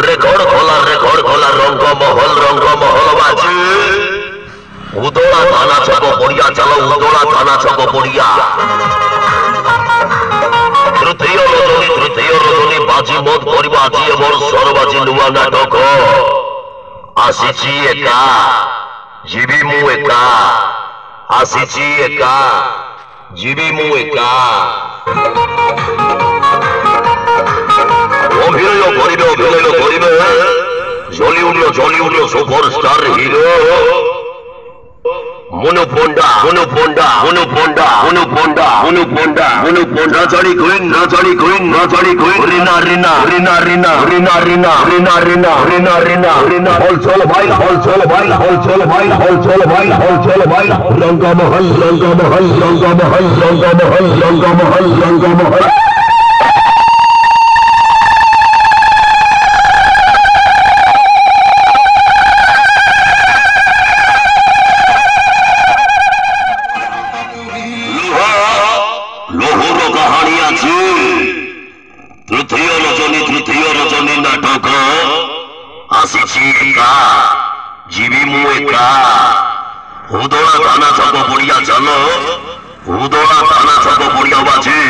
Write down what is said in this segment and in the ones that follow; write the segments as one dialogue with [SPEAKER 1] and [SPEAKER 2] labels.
[SPEAKER 1] record খোলা রঙ্গমহল বাজি উদোলা থানা ছক পড়িয়া চলো উদোলা থানা ছক পড়িয়া তৃতীয় রজনী বাজি মোদ করিবা আজি এবং সরবাজি নূয়া নাটক আসিছি একা জীবি মু একা আসিছি একা জীবি মু একা অভিনয় করিবে জ্বলি উঠল সুপারস্টার হিরো মনু পন্ডা চড়ি কুইন রিনা হল চল ভাই রঙ্গমহল তৃতীয় রজনী নাটক আসিছি একা জীবি মু একা উদোলা থানা ছক পড়িয়া চলো উদোলা থানা ছক পড়িয়া বাজি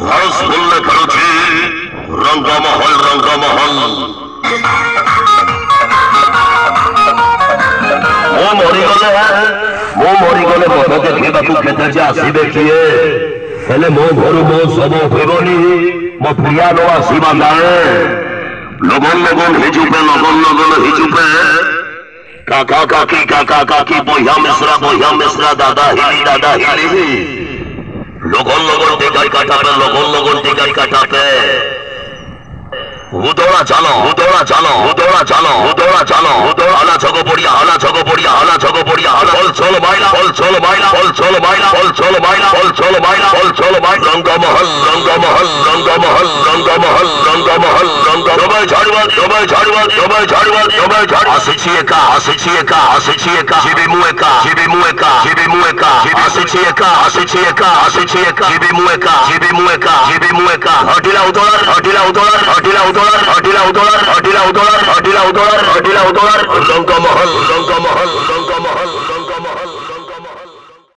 [SPEAKER 1] হাউসফুল খেলুছি রঙ্গমহল ମୁଁ ମରିଗଲେ ମତ ଦେଖିବାକୁ କେତେ ଯେ ଆସିବେ କିଏ ହେଲେ ମୋ ଘରୁ ମୋ ଶବ ଫେରନି ମୋ ପ୍ରିୟା ନ ଆସିବା ଯାଏ লগন হিজুপে কাকা কাকি বইয়া মিশ্রা দাদা হিলি লগন টিকাই কাটাপে উদোলা চালো আলা ছক পড়িয়া হল চল মাইলা রঙ্গমহল সবাই ঝাড়বাজ আসিছি একা জীবি মু একা আসিছি একা জীবি মু একা হটিলা উদোলার রঙ্গমহল